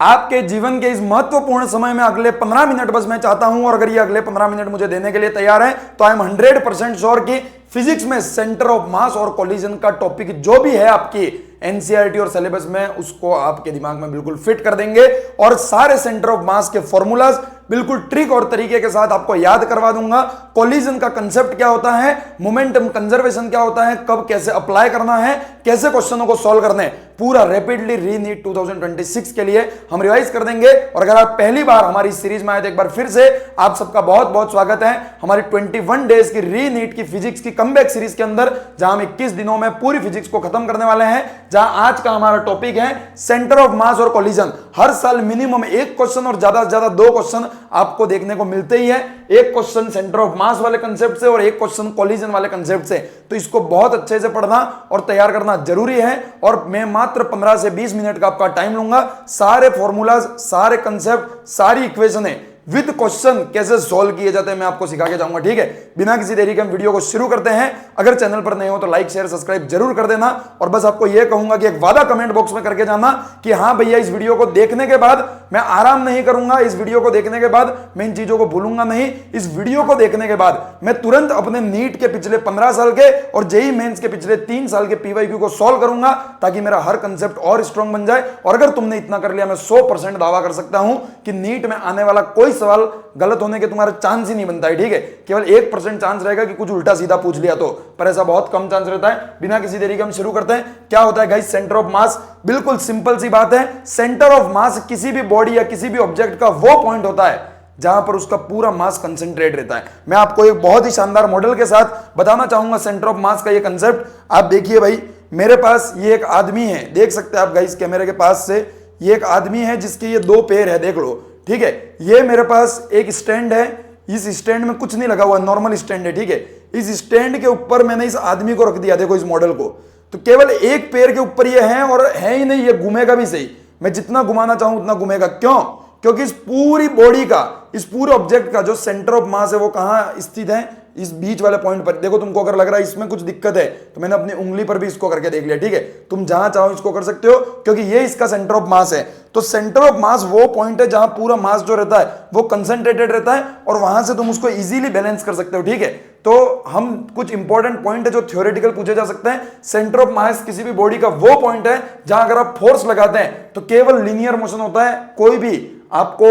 आपके जीवन के इस महत्वपूर्ण समय में अगले 15 मिनट बस मैं चाहता हूं, और अगर ये अगले 15 मिनट मुझे देने के लिए तैयार है तो आई एम 100% श्योर कि फिजिक्स में सेंटर ऑफ मास और कोलिजन का टॉपिक जो भी है आपकी एनसीईआरटी और सिलेबस में, उसको आपके दिमाग में बिल्कुल फिट कर देंगे और सारे सेंटर ऑफ मास के फॉर्मूलाज बिल्कुल ट्रिक और तरीके के साथ आपको याद करवा दूंगा। कोलिजन का कंसेप्ट क्या होता है, मोमेंटम कंजर्वेशन क्या होता है, कब कैसे अप्लाई करना है, कैसे क्वेश्चनों को सॉल्व करने, पूरा रैपिडली रीनीट 2026 के लिए हम रिवाइज कर देंगे। और अगर आप पहली बार हमारी सीरीज में आए तो एक बार फिर से आप सबका बहुत बहुत स्वागत है हमारी 21 डेज की रीनीट की फिजिक्स की कमबैक सीरीज के अंदर, जहां हम 21 दिनों में पूरी फिजिक्स को खत्म करने वाले हैं। जहां आज का हमारा टॉपिक है सेंटर ऑफ मास और कोलिजन। हर साल मिनिमम एक क्वेश्चन और ज्यादा से ज्यादा 2 क्वेश्चन आपको देखने को मिलते ही है, एक क्वेश्चन सेंटर ऑफ मास वाले कंसेप्ट से और एक क्वेश्चन कोलिजन वाले कंसेप्ट से। तो इसको बहुत अच्छे से पढ़ना और तैयार करना जरूरी है। और मैं मात्र 15 से 20 मिनट का आपका टाइम लूंगा, सारे फॉर्मूलाज, सारे कंसेप्ट, सारी इक्वेशनें विद क्वेश्चन कैसे सॉल्व किए जाते हैं मैं आपको सिखा के जाऊंगा। ठीक है, बिना किसी देरी के हम वीडियो को शुरू करते हैं। अगर चैनल पर नए हो तो लाइक शेयर सब्सक्राइब जरूर कर देना। और बस आपको यह कहूंगा कि एक वादा कमेंट बॉक्स में करके जाना कि हाँ भैया, इस वीडियो को देखने के बाद मैं आराम नहीं करूंगा, इस वीडियो को देखने के बाद मैं इन चीजों को भूलूंगा नहीं। इस वीडियो को देखने के बाद मैं तुरंत अपने नीट के पिछले 15 साल के और जेईई मेंस के पिछले 3 साल के पीवाईक्यू को सॉल्व करूंगा, ताकि मेरा हर कंसेप्ट और स्ट्रांग बन जाए। और अगर तुमने इतना कर लिया, मैं 100% दावा कर सकता हूं कि नीट में आने वाला कोई सवाल गलत होने के तुम्हारा चांस ही नहीं बनता है। ठीक है, केवल 1% चांस रहेगा कि कुछ उल्टा सीधा पूछ लिया तो, पर ऐसा बहुत कम चांस रहता है। बिना किसी देरी के हम शुरू करते हैं। क्या होता है गाइस सेंटर ऑफ मास? बिल्कुल सिंपल सी बात है, सेंटर ऑफ मास किसी भी बॉडी या किसी भी ऑब्जेक्ट का वो पॉइंट होता है जहां पर उसका पूरा मास कंसेंट्रेट रहता है। मैं आपको एक बहुत ही शानदार मॉडल के साथ बताना चाहूंगा सेंटर ऑफ मास का ये कंसेप्ट। आप देखिए भाई, मेरे पास ये एक आदमी है, देख सकते हैं आप गाइस कैमरे के पास से, ये एक आदमी है जिसके ये 2 पैर है, देख लो। ठीक है, ये मेरे पास एक स्टैंड है, इस स्टैंड में कुछ नहीं लगा हुआ, नॉर्मल स्टैंड है। ठीक है, इस स्टैंड के ऊपर मैंने इस आदमी को रख दिया, देखो इस मॉडल को। तो केवल एक पैर के ऊपर ये है और है ही नहीं, ये घूमेगा भी सही, मैं जितना घुमाना चाहूं उतना घूमेगा। क्यों? क्योंकि इस पूरी बॉडी का, इस पूरे ऑब्जेक्ट का जो सेंटर ऑफ मास है वो कहां स्थित है? इस बीच वाले पॉइंट पर। देखो, तुमको अगर लग रहा है इसमें कुछ दिक्कत है तो मैंने अपनी उंगली पर भी इसको करके देख लिया। ठीक है, तुम जहां चाहो इसको कर सकते हो, क्योंकि ये इसका सेंटर ऑफ मास है। तो सेंटर ऑफ मास वो पॉइंट है जहां पूरा मास जो रहता है वो कंसंट्रेटेड रहता है और वहां से तुम उसको इजीली बैलेंस कर सकते हो। ठीक है, तो हम कुछ इंपॉर्टेंट पॉइंट है जो थ्योरेटिकल पूछे जा सकते हैं। सेंटर ऑफ मास किसी भी बॉडी का वो पॉइंट है जहां अगर आप फोर्स लगाते हैं तो केवल लीनियर मोशन होता है, कोई भी आपको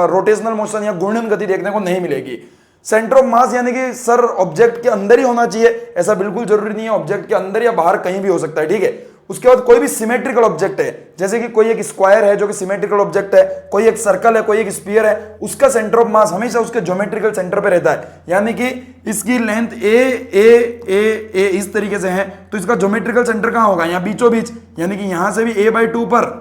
रोटेशनल मोशन या घूर्णन गति देखने को नहीं मिलेगी। सेंटर ऑफ मास यानी कि सर ऑब्जेक्ट के अंदर ही होना चाहिए, ऐसा बिल्कुल जरूरी नहीं है, ऑब्जेक्ट के अंदर या बाहर कहीं भी हो सकता है। ठीक है, उसके बाद कोई भी सिमेट्रिकल ऑब्जेक्ट है, जैसे कि कोई एक स्क्वायर है जो कि सिमेट्रिकल ऑब्जेक्ट है, कोई एक सर्कल है, कोई एक स्फीयर है, उसका सेंटर ऑफ मास हमेशा उसके ज्योमेट्रिकल सेंटर पे रहता है। यानी कि इसकी लेंथ ए इस तरीके से है, तो इसका ज्योमेट्रिकल सेंटर कहां होगा? यहाँ बीचों बीच, यानी कि यहां से भी a/2 पर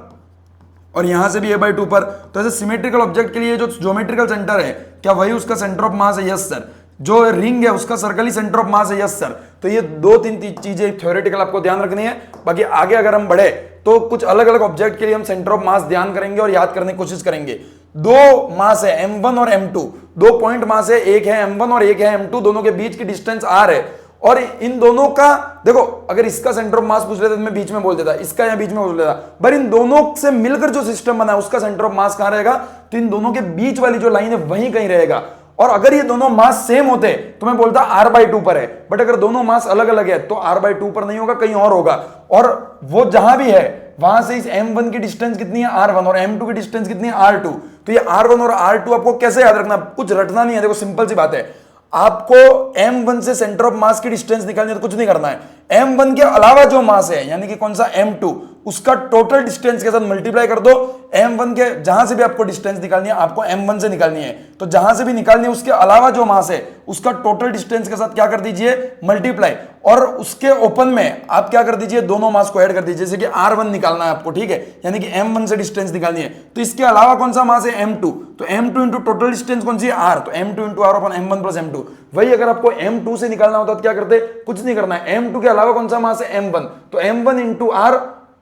और यहां से भी a/2 पर। तो ऐसे सिमेट्रिकल ऑब्जेक्ट के लिए जो ज्योमेट्रिकल सेंटर है, क्या वही उसका सेंटर ऑफ मास है? Yes sir. जो रिंग है उसका सर्कल ही सेंटर ऑफ मास है? Yes sir. तो ये 2-3 चीजें थ्योरेटिकल आपको ध्यान रखनी है। बाकी आगे अगर हम बढ़े तो कुछ अलग अलग ऑब्जेक्ट के लिए हम सेंटर ऑफ मास ध्यान करेंगे और याद करने की कोशिश करेंगे। 2 मास है m1 और m2, 2 पॉइंट मास है, एक है m1 और एक है m2, दोनों के बीच की डिस्टेंस r है। और इन दोनों का देखो, अगर इसका सेंटर ऑफ मास पूछ लेता तो मैं बीच में बोल देता, इसका या बीच में बोल देता, पर इन दोनों से मिलकर जो सिस्टम बना है उसका सेंटर ऑफ मास कहां रहेगा? तो इन दोनों के बीच वाली जो लाइन है वहीं कहीं रहेगा। और अगर ये दोनों मास सेम होते तो मैं बोलता r/2 पर है, बट अगर दोनों मास अलग अलग है तो r/2 पर नहीं होगा, कहीं और होगा। और वो जहां भी है वहां से इस m1 की डिस्टेंस कितनी है? r1, और m2 की डिस्टेंस कितनी है? r2। तो ये r1 और r2 आपको कैसे याद रखना? कुछ रटना नहीं है, देखो सिंपल सी बात है। आपको m1 से सेंटर ऑफ मास की डिस्टेंस निकालनी है तो कुछ नहीं करना है, m1 के अलावा जो मास है यानी कि कौन सा? m2, उसका टोटल डिस्टेंस के साथ मल्टीप्लाई कर दो। m1 के जहां से भी आपको डिस्टेंस निकालनी है आपको m1 से निकालनी है, तो जहां से भी निकालनी है उसके अलावा जो मास है उसका टोटल डिस्टेंस के साथ क्या कर दीजिए? मल्टीप्लाई। और उसके ओपन में आप क्या कर दीजिए? दोनों मास को ऐड कर दीजिए। जैसे कि r1 निकालना है आपको, ठीक है, यानी कि m1 से डिस्टेंस निकालनी है, तो इसके अलावा कौन सा मास है? m2। तो m2 इंटू टोटल डिस्टेंस कौन सी है? r, तो m2 इंटू r अपन m1 प्लस m2। वही अगर आपको m2 से निकालना होता तो क्या करते? कुछ नहीं करना है, m2 के अलावा कौन सा मास है? m1, तो m1 into r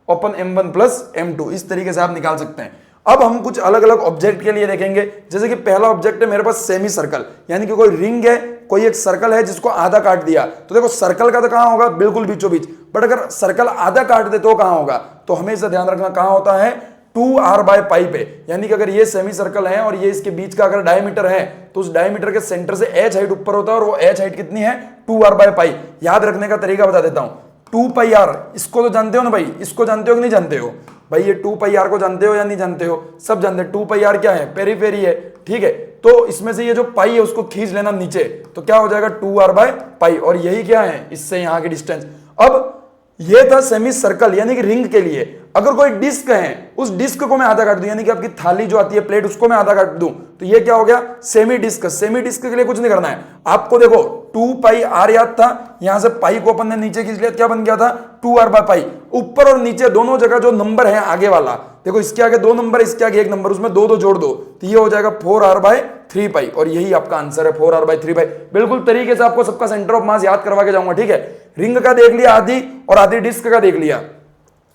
open m1 plus m2, इस तरीके से आप निकाल सकते हैं। अब हम कुछ अलग अलग ऑब्जेक्ट के लिए देखेंगे। जैसे कि पहला ऑब्जेक्ट है मेरे पास सेमी सर्कल, यानी कि कोई रिंग है, कोई एक सर्कल है जिसको आधा काट दिया, तो देखो सर्कल का तो कहां होगा? बिल्कुल बीचों बीच। बट अगर सर्कल आधा काट दे तो कहां होगा? तो हमेशा ध्यान रखना कहां होता है? 2r/π पे, यानी कि अगर ये सेमी सर्कल है और ये इसके बीच का अगर डायमीटर है तो उस डायमीटर के सेंटर से h हाइट ऊपर होता है और वो h हाइट कितनी है 2r/π। याद रखने का तरीका बता देता हूं, 2πr इसको तो जानते हो ना भाई, इसको जानते हो कि नहीं जानते हो भाई, ये 2πr को जानते हो या नहीं जानते हो? सब जानते हैं। 2πr क्या है? पेरीफेरी है, ठीक है। तो इसमें से ये जो पाई है उसको खींच लेना नीचे, तो क्या हो जाएगा 2r/π, और यही क्या है इससे यहाँ की डिस्टेंस। अब ये था सेमी सर्कल यानी कि रिंग के लिए। अगर कोई डिस्क है, उस डिस्क को मैं आधा काट दूं, यानी कि आपकी थाली जो आती है प्लेट, उसको मैं आधा काट दूं, तो ये क्या हो गया सेमी डिस्क। सेमी डिस्क के लिए कुछ नहीं करना है आपको, देखो 2πr याद था, यहां से पाई को अपन ने नीचे खींच लिया, क्या बन गया था 2r/π। ऊपर और नीचे दोनों जगह जो नंबर है आगे वाला, देखो इसके आगे 2 नंबर, इसके आगे 1 नंबर, उसमें 2 जोड़ दो, तो ये हो जाएगा 4r/3π, और यही आपका आंसर है 4r/3π। बिल्कुल तरीके से आपको सबका सेंटर ऑफ मास याद करवा के जाऊंगा, ठीक है। रिंग का देख लिया आधी, और आधी डिस्क का देख लिया।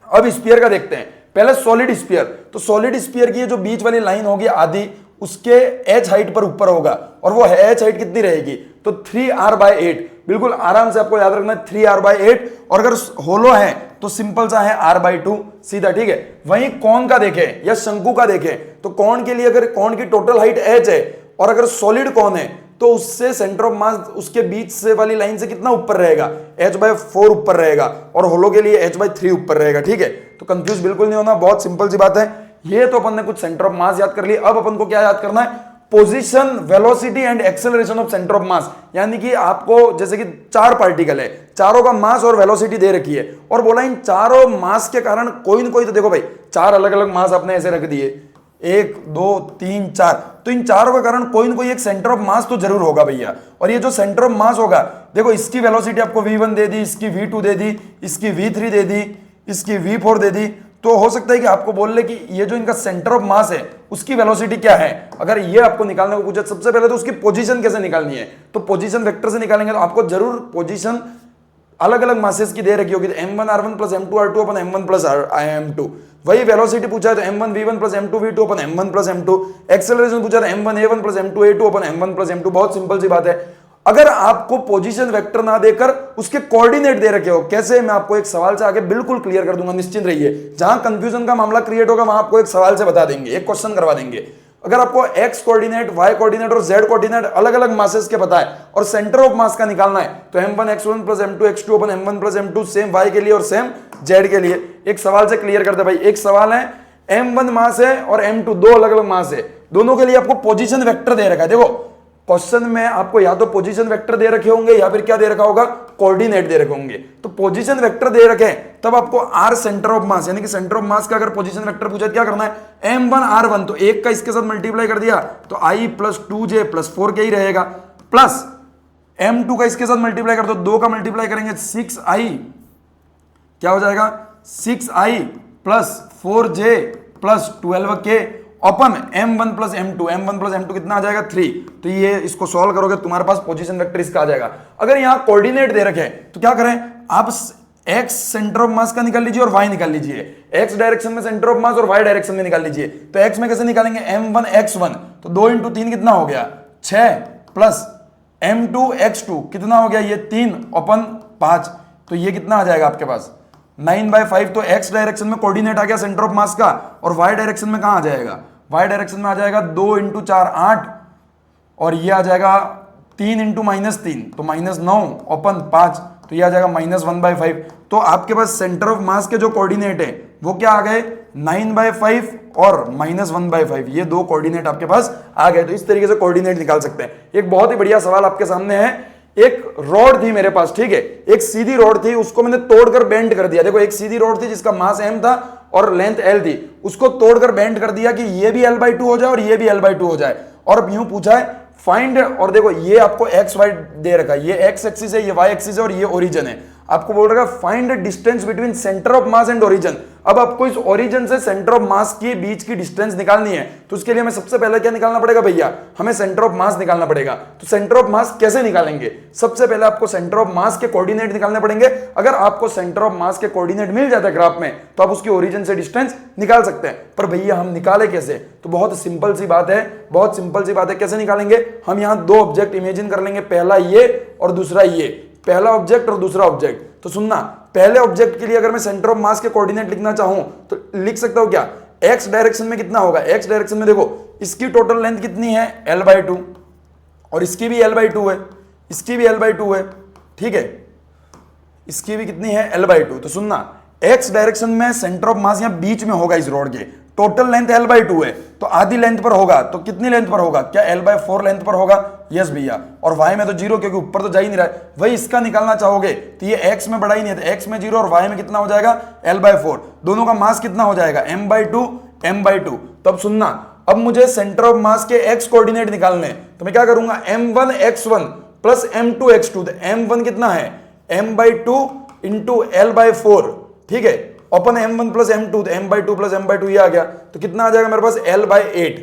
अब स्फीयर का देखते हैं। पहले सॉलिड स्फीयर, तो सॉलिड स्फीयर की जो बीच वाली लाइन होगी आधी, उसके h हाइट पर ऊपर होगा, और वो h हाइट कितनी रहेगी, तो 3r/8। बिल्कुल आराम से आपको याद रखना है 3r/8, और अगर होलो है तो सिंपल सा है r/2 सीधा, ठीक है। वहीं कोन का देखें या शंकु का देखें, तो कोन के लिए अगर कोन की टोटल हाइट h है, और अगर सॉलिड कोन है तो उससे सेंटर ऑफ मास उसके बीच से वाली लाइन से कितना ऊपर रहेगा, h/4 ऊपर रहेगा, और होलो के लिए h/3 ऊपर रहेगा, ठीक है। तो कंफ्यूज बिल्कुल नहीं होना, बहुत सिंपल सी बात है। ये तो अपन ने कुछ सेंटर ऑफ मास याद कर लिया। अब अपन को क्या याद करना है, position, velocity and acceleration of centre of मास। यानी कि आपको जैसे कि 4 पार्टिकल है, चारों का मास और वेलोसिटी दे रखी है, और बोला इन चारों मास के कारण कोई ना कोई, तो देखो भाई 4 अलग अलग मास आपने ऐसे रख दिए, 1 2 3 4, तो इन चारों के कारण कोई ना कोई एक सेंटर ऑफ मास तो जरूर होगा भैया। और ये जो सेंटर ऑफ मास होगा, देखो इसकी वेलोसिटी आपको v1 दे दी, इसकी v2 दे दी, इसकी v3 दे दी, इसकी v4 दे दी, तो हो सकता है कि आपको बोल ले कि ये जो इनका सेंटर ऑफ मास है उसकी वेलोसिटी क्या है। अगर ये आपको निकालने को पूछे, सबसे पहले तो उसकी पोजीशन कैसे निकालनी है, तो पोजीशन वेक्टर से निकालेंगे। तो आपको जरूर पोजीशन अलग अलग मासेस की दे रखी होगी, तो m1r1 + m2r2 अपन m1 + m2। वही वेलोसिटी पूछा है तो m1v1 + m2v2 अपन m1 + m2। एक्सेलरेशन पूछा है m1a1 + m2a2 अपन m1 + m2। बहुत सिंपल सी बात है। अगर आपको पोजीशन वेक्टर ना देकर उसके कोऑर्डिनेट दे रखे हो, कैसे, मैं आपको एक सवाल से आगे बिल्कुल क्लियर कर दूंगा, निश्चिंत रहिए। जहां कंफ्यूजन का मामला क्रिएट होगा वहां आपको एक सवाल से बता देंगे, एक क्वेश्चन करवा देंगे। अगर आपको x कोऑर्डिनेट, y कोऑर्डिनेट और z कोऑर्डिनेट अलग अलग मासेस के पता है और सेंटर ऑफ मास का निकालना है, तो m1x1 + m2x2 अपन m1 + m2 सेम y के लिए और सेम z के लिए। एक सवाल से क्लियर कर दे भाई। एक सवाल है m1 मास है और m2 दो अलग अलग मास है, दोनों के लिए आपको पोजीशन वेक्टर दे रखा है। देखो क्वेश्चन में आपको या तो पोजीशन वेक्टर दे रखे होंगे या फिर क्या दे रखा होगा, कोऑर्डिनेट दे रखे होंगे। तो पोजीशन वेक्टर दे रखे तब आपको r सेंटर ऑफ मास, यानी कि सेंटर ऑफ मास का अगर पोजीशन वेक्टर पूछे क्या करना है, m1r1, तो एक का इसके साथ मल्टीप्लाई कर दिया तो i + 2j + 4k ही रहेगा, प्लस m2 का इसके साथ मल्टीप्लाई कर दो, 2 का मल्टीप्लाई करेंगे 6i, क्या हो जाएगा 6i + 4j + 12k अपन m1 + m2। m1 + m2 कितना आ जाएगा 3। तो ये इसको सॉल्व करोगे तुम्हारे पास पोजीशन वेक्टर इसका आ जाएगा। अगर यहां कोऑर्डिनेट दे रखे तो क्या करें, आप x सेंटर ऑफ मास का निकाल लीजिए और y निकाल लीजिए, x डायरेक्शन में सेंटर ऑफ मास और y डायरेक्शन में निकाल लीजिए। तो x में कैसे निकालेंगे, m1x1, तो 2 × 3 कितना हो गया 6, प्लस m2x2 कितना हो गया ये 3 अपन 5, तो ये कितना आ जाएगा आपके पास 9/5। तो x डायरेक्शन में कोऑर्डिनेट आ गया सेंटर ऑफ मास का, और y डायरेक्शन में कहां आ जाएगा, y डायरेक्शन में आ जाएगा 2 × 4 8, और ये आ जाएगा 3 × -3 तो -9 अपन 5, तो ये आ जाएगा -1/5। तो आपके पास सेंटर ऑफ मास के जो कोऑर्डिनेट है वो क्या आ गए 9/5 और -1/5, ये दो कोऑर्डिनेट आपके पास आ गए। तो इस तरीके से कोऑर्डिनेट निकाल सकते हैं। एक बहुत ही बढ़िया सवाल आपके सामने है। एक रॉड थी मेरे पास, ठीक है, एक सीधी रॉड थी, उसको मैंने तोड़कर बेंड कर दिया। देखो एक सीधी रॉड थी जिसका मास m था और लेंथ l थी, उसको तोड़कर बेंड कर दिया कि ये भी l/2 हो जाए और ये भी l/2 हो जाए। और यूं पूछा है फाइंड, और देखो ये आपको x y दे रखा है, ये x एक्सिस है, ये y एक्सिस है और ये ओरिजिन है। आपको बोल रहा है find distance between centre of mass and origin. अब आपको इस ओरिजिन से सेंटर ऑफ मास के बीच की डिस्टेंस निकालनी है, तो उसके लिए हमें सबसे पहले क्या निकालना पड़ेगा भैया, हमें सेंटर ऑफ मास निकालना पड़ेगा। तो सेंटर ऑफ मास कैसे निकालेंगे, सबसे पहले आपको सेंटर ऑफ मास के कोऑर्डिनेट निकालने पड़ेंगे। अगर आपको सेंटर ऑफ मास के कोऑर्डिनेट मिल जाता है ग्राफ में, तो आप उसकी ओरिजिन से डिस्टेंस निकाल सकते हैं। पर भैया हम निकाले कैसे, तो बहुत सिंपल सी बात है, बहुत सिंपल सी बात है। कैसे निकालेंगे, हम यहाँ दो ऑब्जेक्ट इमेजिन कर लेंगे, पहला ये और दूसरा ये, पहला ऑब्जेक्ट और दूसरा ऑब्जेक्ट। तो सुनना, पहले ऑब्जेक्ट के लिए अगर मैं सेंटर ऑफ मास के कोऑर्डिनेट लिखना चाहूं तो लिख सकता हूं क्या, एक्स डायरेक्शन में कितना होगा, एक्स डायरेक्शन में देखो इसकी टोटल लेंथ कितनी है l/2 और इसकी भी l/2 है, इसकी भी l/2 है, ठीक है, इसकी भी कितनी है l/2। तो सुनना, एक्स डायरेक्शन में सेंटर ऑफ मास यहां बीच में होगा इस रोड के, टोटल लेंथ l/2 है तो आधी लेंथ पर होगा, तो कितनी लेंथ पर होगा, क्या l/4 लेंथ पर होगा, यस भैया। और y में तो 0 क्योंकि ऊपर तो जा ही नहीं रहा है, वही इसका निकालना चाहोगे तो ये x में बढ़ा ही नहीं है, तो x में 0 और y में कितना हो जाएगा l/4, दोनों का मास कितना हो जाएगा m/2 m/2। तब सुनना, अब मुझे सेंटर ऑफ मास के x कोऑर्डिनेट निकालने, तो मैं क्या करूंगा m1 x1 plus m2 x2, तो m1 कितना है m/2 इंटू l/4, ठीक है, अपन m1 प्लस m2, तो m/2 प्लस m/2 ये आ गया, तो कितना आ जाएगा मेरे पास l/8।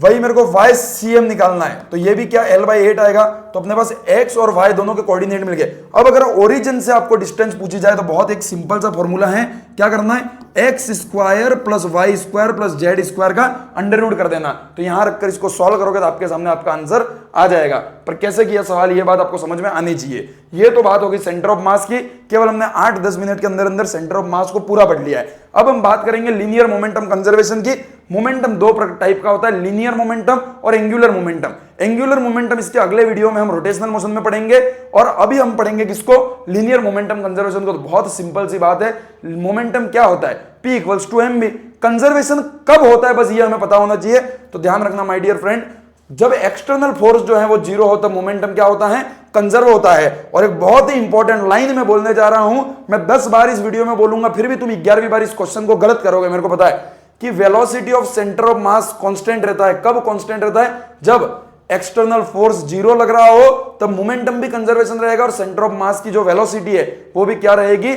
वही मेरे को YCM निकालना है, तो ये भी क्या l/8 आएगा, तो अपने पास x और y दोनों के कोऑर्डिनेट मिल गए। अब अगर ओरिजिन से आपको डिस्टेंस पूछी जाए तो बहुत एक सिंपल सा फॉर्मूला है, क्या करना है, X square plus Y square plus Z square का अंडर रूट कर देना। तो यहां रखकर इसको सॉल्व करोगे तो आपके सामने आपका आंसर आ जाएगा। पर कैसे किया सवाल, ये बात आपको समझ में आनी चाहिए। ये तो बात होगी सेंटर ऑफ मास की, केवल हमने 8-10 मिनट के अंदर अंदर सेंटर ऑफ मास को पूरा पढ़ लिया है। अब हम बात करेंगे लीनियर मोमेंटम कंजर्वेशन की। मोमेंटम दो टाइप का होता है, लीनियर मोमेंटम और एंगुलर मोमेंटम। एंगुलर मोमेंटम इसके अगले वीडियो में हम रोटेशनल मोशन में पढ़ेंगे, और अभी हम पढ़ेंगे किसको, लीनियर मोमेंटम कंजर्वेशन को। तो बहुत सिंपल सी बात है, मोमेंटम क्या होता है, P equals to mv। Conservation कब होता है बस ये हमें पता होना चाहिए। तो ध्यान रखना माय डियर फ्रेंड, जब एक्सटर्नल फोर्स जो है वो 0 होता है, मोमेंटम क्या होता है, कंजर्व होता है। और एक बहुत ही इंपॉर्टेंट लाइन में बोलने जा रहा हूं, मैं 10 बार इस वीडियो में बोलूंगा, फिर भी तुम 11वीं बार इस क्वेश्चन को गलत करोगे, मेरे को पता है, कि velocity of centre of mass constant रहता है। कब कांस्टेंट रहता है, जब एक्सटर्नल फोर्स 0 लग रहा हो, तब मोमेंटम भी कंजर्वेशन रहेगा और सेंटर ऑफ मास की जो वेलोसिटी है वो भी क्या रहेगी,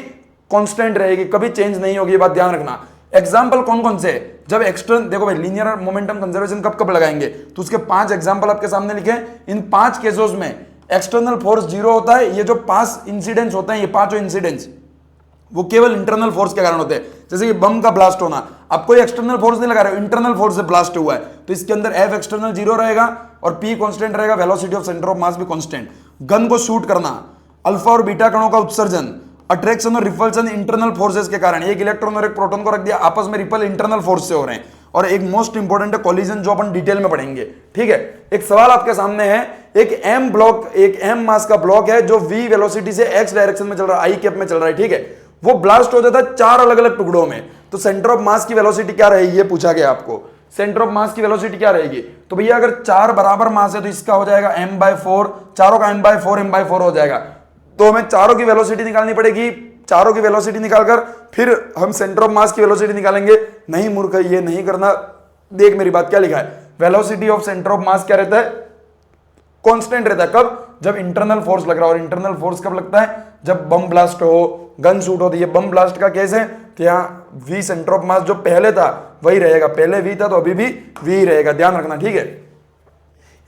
कांस्टेंट रहेगी, कभी चेंज नहीं होगी। ये बात ध्यान रखना। एग्जाम्पल कौन कौन से, जब एक्सटर्नल, देखो भाई लीनियर मोमेंटम कंजर्वेशन कब कब लगाएंगे, तो उसके 5 एग्जाम्पल आपके सामने लिखे। इन 5 केसेस में एक्सटर्नल फोर्स 0 होता है। ये जो 5 इंसिडेंट्स होते हैं, ये 5 इंसिडेंट्स वो केवल इंटरनल फोर्स के कारण होते हैं। जैसे कि बम का ब्लास्ट होना, आप कोई एक्सटर्नल फोर्स नहीं लगा रहे हो, इंटरनल फोर्स से ब्लास्ट हुआ है, तो इसके अंदर F एक्सटर्नल 0 रहेगा और P कांस्टेंट रहेगा, वेलोसिटी ऑफ सेंटर ऑफ मास भी कांस्टेंट। गन को शूट करना, अल्फा और बीटा कणों का उत्सर्जन, अट्रैक्शन और रिपल्सन इंटरनल फोर्सेस के कारण, एक इलेक्ट्रॉन और एक प्रोटॉन को रख दिया, आपस में रिपल इंटरनल फोर्स से हो रहे हैं। और एक मोस्ट इंपॉर्टेंट है कोलिजन, जो अपन डिटेल में पढ़ेंगे, ठीक है। एक सवाल आपके सामने है, एक m ब्लॉक, एक m मास का ब्लॉक है जो v वेलोसिटी से x डायरेक्शन में चल रहा है, i कैप में चल रहा है, ठीक है, वो ब्लास्ट हो जाता है 4 अलग अलग टुकड़ों में। तो सेंटर ऑफ मास की वेलोसिटी क्या रहेगी, ये पूछा गया आपको, सेंटर ऑफ मास की वेलोसिटी क्या रहेगी। तो भैया अगर 4 बराबर मास है तो इसका हो जाएगा m/4, चारों का m/4 हो जाएगा। तो हमें चारों की वेलोसिटी निकालनी पड़ेगी, चारों की वेलोसिटी निकालकर फिर हम सेंटर ऑफ मास की वेलोसिटी निकालेंगे। नहीं मूर्ख, ये नहीं करना। देख मेरी बात, क्या लिखा है, वेलोसिटी ऑफ सेंटर ऑफ मास क्या रहता है, कांस्टेंट रहता है। कब, जब इंटरनल फोर्स लग रहा है। और इंटरनल फोर्स कब लगता है, जब बम ब्लास्ट हो, गन शूट हो। तो ये बम ब्लास्ट का केस है कि यहाँ v सेंटर ऑफ मास जो पहले था वही रहेगा, पहले v था तो अभी भी v ही रहेगा, ध्यान रखना, ठीक है।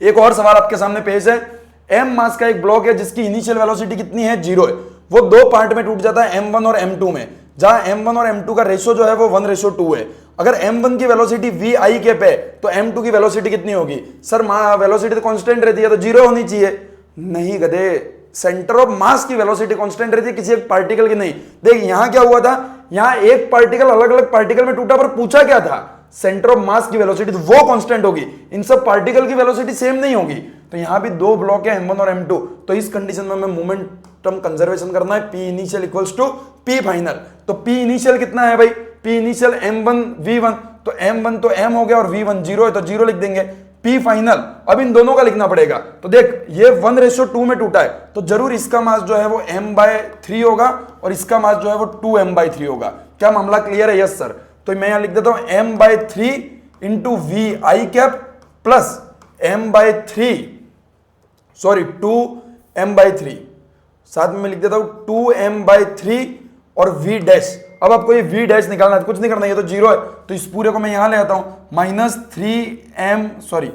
एक और सवाल आपके सामने पेश है, m मास का एक ब्लॉक है जिसकी इनिशियल वेलोसिटी कितनी है, 0 है। वो 2 पार्ट में टूट जाता है, m1 और m2 में, जहां m1 और m2 का रेशो जो है वो 1:2 है। अगर m1 की वेलोसिटी v i कैप है तो m2 की वेलोसिटी कितनी होगी। सर वेलोसिटी तो कांस्टेंट रहती है, तो 0 होनी चाहिए। नहीं गधे, सेंटर ऑफ मास की वेलोसिटी कांस्टेंट रहती है, किसी एक पार्टिकल की नहीं। देख यहां क्या हुआ था, यहां एक पार्टिकल अलग अलग पार्टिकल में टूटा, पर पूछा क्या था, सेंटर ऑफ मास की वेलोसिटी, तो वो कांस्टेंट होगी। इन सब पार्टिकल की वेलोसिटी सेम नहीं होगी। तो यहां भी 2 ब्लॉक है, m1 और m2। तो इस कंडीशन में हमें मोमेंटम कंजर्वेशन करना है, P initial equals to P final. तो P इनिशियल कितना है भाई, P इनिशियल m1 v1, तो m1 तो m हो गया और v1 0 है तो 0 लिख देंगे। P फाइनल, अब इन दोनों का लिखना पड़ेगा। तो देख ये 1:2 में टूटा है, तो जरूर इसका मास जो है वो m/3 होगा और इसका मास जो है वो 2m/3 होगा। क्या मामला क्लियर है, यस सर। तो मैं यहां लिख देता हूं m/3 into v i cap plus m/3 साथ में मैं लिख देता हूं 2m/3 और v डैश। अब आपको ये v डैश निकालना है, कुछ नहीं करना, ये तो 0 है, तो इस पूरे को मैं यहां ले आता हूं, -3m/3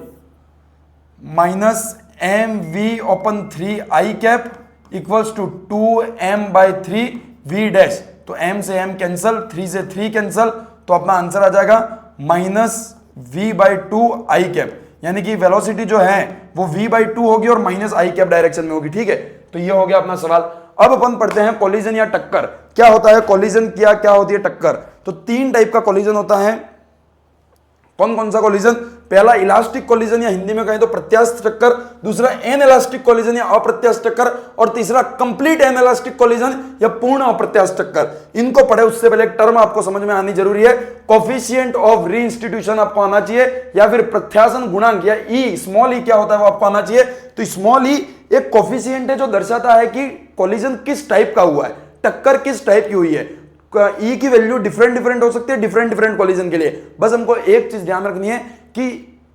i cap equals to 2m/3 v dash. तो m से m कैंसल, 3 से 3 कैंसल, तो अपना आंसर आ जाएगा -v/2 i कैप। यानी कि वेलोसिटी जो है वो v/2 होगी और -i कैप डायरेक्शन में होगी, ठीक है। तो ये हो गया अपना सवाल। अब अपन पढ़ते हैं कोलिजन या टक्कर। क्या होता है कोलिजन, क्या होती है टक्कर। तो 3 टाइप का कोलिजन होता है। कौन कौन सा कोलिजन? पहला इलास्टिक कोलिजन या हिंदी में कहें तो प्रत्यास्थ टक्कर, दूसरा एनइलास्टिक कोलिजन या अप्रत्यास्थ टक्कर, और तीसरा कंप्लीट एनइलास्टिक कोलिजन या पूर्ण अप्रत्यास्थ टक्कर। इनको पढ़े उससे पहले एक टर्म आपको समझ में आनी जरूरी है, कोफिशिएंट ऑफ रीइंस्टिट्यूशन आपको आना चाहिए, या फिर प्रत्यासन गुणांक या ई, स्मॉल ई क्या होता है वो आपको आना चाहिए। तो स्मॉल ई एक कोफिशिएंट है जो दर्शाता है कि कोलिजन किस टाइप का हुआ है, टक्कर किस टाइप की हुई है। ई की वैल्यू डिफरेंट हो सकती है डिफरेंट कोलिजन के लिए। बस हमको एक चीज ध्यान रखनी है कि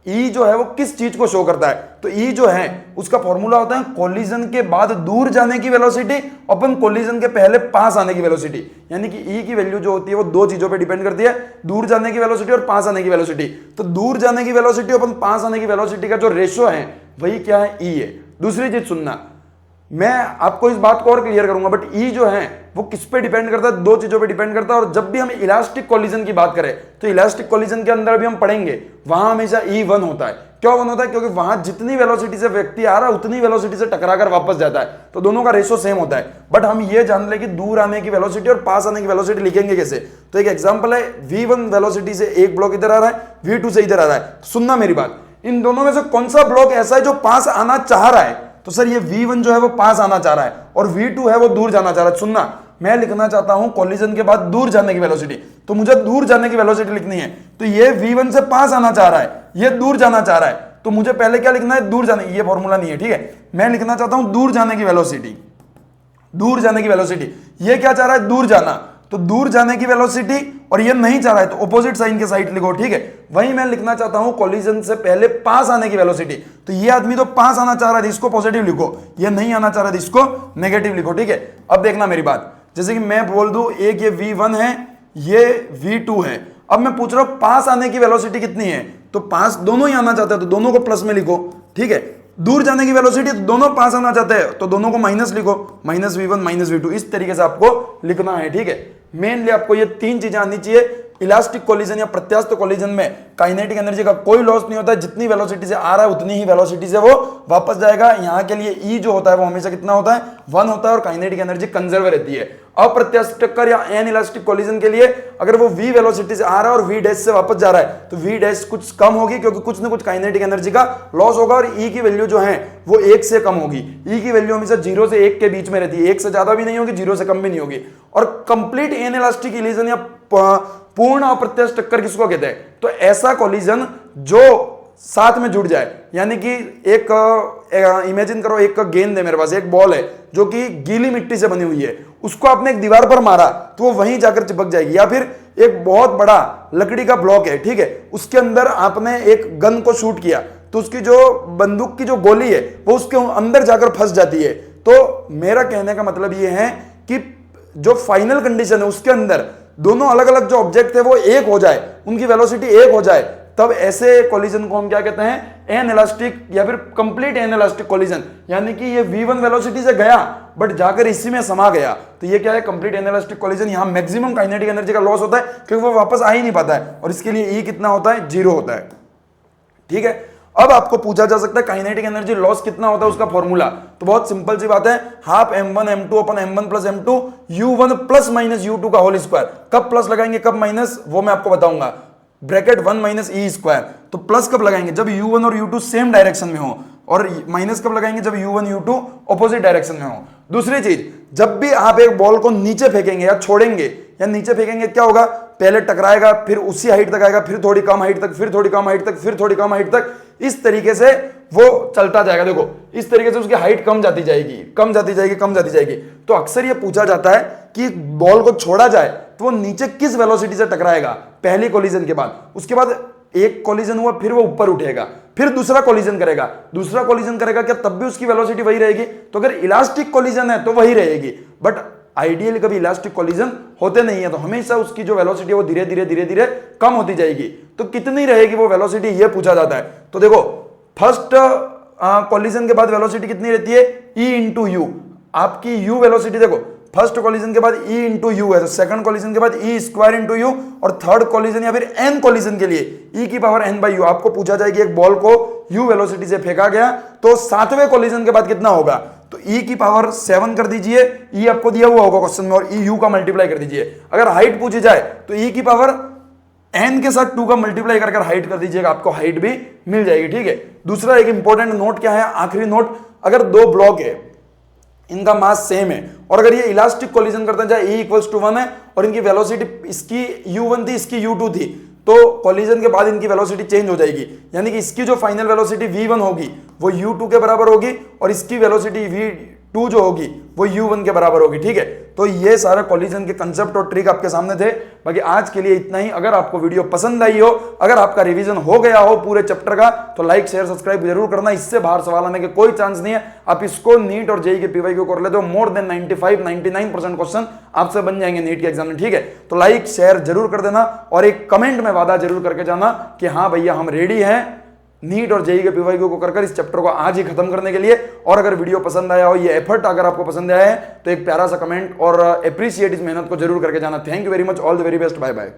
ई जो है वो किस चीज को शो करता है। तो ई जो है उसका फॉर्मूला होता है कोलिजन के बाद दूर जाने की वेलोसिटी अपन कोलिजन के पहले पास आने की वेलोसिटी। यानी कि ई की वैल्यू जो होती है वो 2 चीजों पे डिपेंड करती है, दूर जाने की वेलोसिटी और पास आने की वेलोसिटी। तो दूर जाने की वेलोसिटी अपन पास आने की वेलोसिटी का जो रेशियो है वही क्या है, ई है। दूसरी चीज सुनना, मैं आपको इस बात को और क्लियर करूंगा, बट ई जो है वो किस पे डिपेंड करता है, 2 चीजों पे डिपेंड करता है। और जब भी हम इलास्टिक कोलिजन की बात करें तो इलास्टिक कोलिजन के अंदर भी हम पढ़ेंगे वहां हमेशा ई 1 होता है। क्यों 1 होता है? क्योंकि वहां जितनी वेलोसिटी से व्यक्ति आ रहा है उतनी वेलोसिटी से टकराकर वापस जाता है, तो दोनों का रेशियो सेम होता है। बट हम ये जान ले कि दूर आने की वेलोसिटी और पास आने की वेलोसिटी लिखेंगे कैसे। तो एक एग्जांपल है, v1 वेलोसिटी से एक ब्लॉक इधर आ रहा है, v2 से इधर आ रहा है। सुनना मेरी बात, इन दोनों में से कौन सा ब्लॉक ऐसा है जो पास आना चाह रहा है? तो सर ये v1 जो है वो पास आना चाह रहा है और v2 है वो दूर जाना चाह रहा है। सुनना, मैं लिखना चाहता हूं कोलिजन के बाद दूर जाने की वेलोसिटी, तो मुझे दूर जाने की वेलोसिटी लिखनी है। तो ये v1 से पास आना चाह रहा है, ये दूर जाना चाह रहा है, तो मुझे पहले क्या लिखना है, दूर जाने। ये फॉर्मूला नहीं है, ठीक है। मैं लिखना चाहता हूं दूर जाने की वेलोसिटी, दूर जाने की वेलोसिटी। ये क्या चाह रहा है, दूर जाना, तो दूर जाने की वेलोसिटी, और ये नहीं चाह रहा है तो ऑपोजिट साइन के साइड लिखो, ठीक है। वहीं मैं लिखना चाहता हूं कोलिजन से पहले पास आने की वेलोसिटी। तो ये आदमी तो पास आना चाह रहा है, इसको पॉजिटिव लिखो, ये नहीं आना चाह रहा है, इसको नेगेटिव लिखो, ठीक है। अब देखना मेरी बात, जैसे कि मैं बोल दूं एक ये v1 है, ये v2 है। अब मैं पूछ रहा हूं पास आने की वेलोसिटी कितनी है, तो पास दोनों ही आना चाहते हैं तो दोनों को प्लस में लिखो, ठीक है। दूर जाने की वेलोसिटी दोनों पास आना चाहते हैं तो दोनों को माइनस लिखो, -v1 -v2, इस तरीके से आपको लिखना है, ठीक है। मेनली आपको ये 3 चीजें आनी चाहिए। इलास्टिक कोलिजन या प्रत्यास्थ कोलिजन में काइनेटिक एनर्जी का कोई लॉस नहीं होता है, जितनी वेलोसिटी से आ रहा है उतनी ही वेलोसिटी से वो वापस जाएगा। यहाँ के लिए ई जो होता है वो हमेशा कितना होता है, 1 होता है, और काइनेटिक एनर्जी कंजर्व रहती है। अप्रत्यास्थ टक्कर या एन इलास्टिक कोलिजन के लिए अगर वो v वेलोसिटी से आ रहा है और v डैश से वापस जा रहा है तो v डैश कुछ कम होगी, क्योंकि कुछ ना कुछ काइनेटिक एनर्जी का लॉस होगा, और e की वैल्यू जो है वो 1 से कम होगी। e की वैल्यू हमेशा 0 से 1 के बीच में रहती है, 1 से ज्यादा भी नहीं होगी, 0 से कम भी नहीं होगी। और कंप्लीट एन इलास्टिक कोलिजन या पूर्ण अप्रत्यास्थ टक्कर किसको कहते हैं, तो ऐसा कोलिजन जो साथ में जुड़ जाए। यानी कि एक इमेजिन करो, एक गेंद है मेरे पास, एक बॉल है जो कि गीली मिट्टी से बनी हुई है, उसको आपने एक दीवार पर मारा तो वो वहीं जाकर चिपक जाएगी। या फिर एक बहुत बड़ा लकड़ी का ब्लॉक है, ठीक है, उसके अंदर आपने एक गन को शूट किया तो उसकी जो बंदूक की जो गोली है वो उसके अंदर जाकर फंस जाती है। तो मेरा कहने का मतलब ये है कि जो फाइनल कंडीशन है उसके अंदर दोनों अलग अलग जो ऑब्जेक्ट है वो एक हो जाए, उनकी वेलोसिटी एक हो जाए, तब ऐसे कोलिजन को हम क्या कहते हैं, एन इलास्टिक या फिर कंप्लीट एन इलास्टिक कोलिजन। यानी कि ये v1 वेलोसिटी से गया बट जाकर इसी में समा गया, तो ये क्या है, कंप्लीट एन इलास्टिक कोलिजन। यहां मैक्सिमम काइनेटिक एनर्जी का लॉस होता है क्योंकि वो वापस आ ही नहीं पाता है, और इसके लिए ई कितना होता है, 0 होता है, ठीक है। अब आपको पूछा जा सकता है काइनेटिक एनर्जी लॉस कितना होता है, उसका फॉर्मूला। तो बहुत सिंपल सी बात है, हाफ m1 m2 अपन m1 plus m2 u1 plus minus u2 का होल स्क्वायर। कब प्लस लगाएंगे कब माइनस वो मैं आपको बताऊंगा, ब्रैकेट 1 माइनस ई स्क्वायर। तो प्लस कब लगाएंगे, जब u1 और u2 सेम डायरेक्शन में हो, और माइनस कब लगाएंगे, जब u1 u2 ऑपोजिट डायरेक्शन में हो। दूसरी चीज, जब भी आप एक बॉल को नीचे फेंकेंगे या छोड़ेंगे या नीचे फेंकेंगे, क्या होगा, पहले टकराएगा, फिर उसी हाइट तक आएगा, फिर थोड़ी कम हाइट तक, फिर थोड़ी कम हाइट तक, फिर थोड़ी कम हाइट तक, इस तरीके से वो चलता जाएगा। देखो इस तरीके से उसकी हाइट कम जाती जाएगी, कम जाती जाएगी, कम जाती जाएगी। तो अक्सर ये पूछा जाता है कि बॉल को छोड़ा जाए तो वो नीचे किस वेलोसिटी से टकराएगा, पहली कोलिजन के बाद। उसके बाद एक कोलिजन हुआ, फिर वो ऊपर उठेगा, फिर दूसरा कोलिजन करेगा, दूसरा कोलिजन करेगा, क्या तब भी उसकी वेलोसिटी वही रहेगी? तो अगर इलास्टिक कोलिजन है तो वही रहेगी, बट आइडियली कभी इलास्टिक कोलिजन होते नहीं है, तो हमेशा उसकी जो वेलोसिटी है वो धीरे धीरे धीरे धीरे कम होती जाएगी। तो कितनी रहेगी वो वेलोसिटी, ये पूछा जाता है। तो देखो फर्स्ट कोलिजन के बाद वेलोसिटी कितनी रहती है, e इंटू यू। आपकी u वेलोसिटी देखो, फर्स्ट कोलिजन के बाद e इंटू यू है, तो सेकंड कोलिजन के बाद e स्क्वायर इंटू यू, और थर्ड कोलिजन या फिर n कोलिजन के लिए e की पावर n बाई यू। आपको पूछा जाए कि एक बॉल को u वेलोसिटी से फेंका गया तो 7वें कोलिजन के बाद कितना होगा, तो e की पावर 7 कर दीजिए, e आपको दिया हुआ होगा क्वेश्चन में, और e u का मल्टीप्लाई कर दीजिए। अगर हाइट पूछी जाए तो e की पावर n के साथ 2 का मल्टीप्लाई करके हाइट कर दीजिएगा, आपको हाइट भी मिल जाएगी, ठीक है। दूसरा एक इंपॉर्टेंट नोट क्या है, आखिरी नोट, अगर दो ब्लॉक है, इनका मास सेम है, और अगर ये इलास्टिक कोलिजन करते हैं, चाहे e इक्वल्स टू 1 है और इनकी वेलोसिटी, इसकी u1 थी, इसकी u2 थी, तो कॉलिजन के बाद इनकी वेलोसिटी चेंज हो जाएगी, यानी कि इसकी जो फाइनल वेलोसिटी v1 होगी वो u2 के बराबर होगी, और इसकी वेलोसिटी v2 जो होगी वो u1 के बराबर होगी, ठीक है। तो ये सारा कॉलिजन के कंसेप्ट और ट्रिक आपके सामने थे। बाकी आज के लिए इतना ही। अगर आपको वीडियो पसंद आई हो, अगर आपका रिवीजन हो गया हो पूरे चैप्टर का, तो लाइक शेयर सब्सक्राइब जरूर करना। इससे बाहर सवाल आने के कोई चांस नहीं है। आप इसको नीट और जेई के पीवाईक्यू कर लेते हो, मोर देन 95-99% क्वेश्चन आपसे बन जाएंगे नीट के एग्जाम में, ठीक है। तो लाइक शेयर जरूर कर देना, और एक कमेंट में वादा जरूर करके जाना कि हाँ भैया हम रेडी हैं नीट और जेई के पीवाईक्यू को कर इस चैप्टर को आज ही खत्म करने के लिए। और अगर वीडियो पसंद आया हो, ये एफर्ट अगर आपको पसंद आया है, तो एक प्यारा सा कमेंट और अप्रिशिएट इस मेहनत को जरूर करके जाना। Thank you very much, all the very best, bye bye.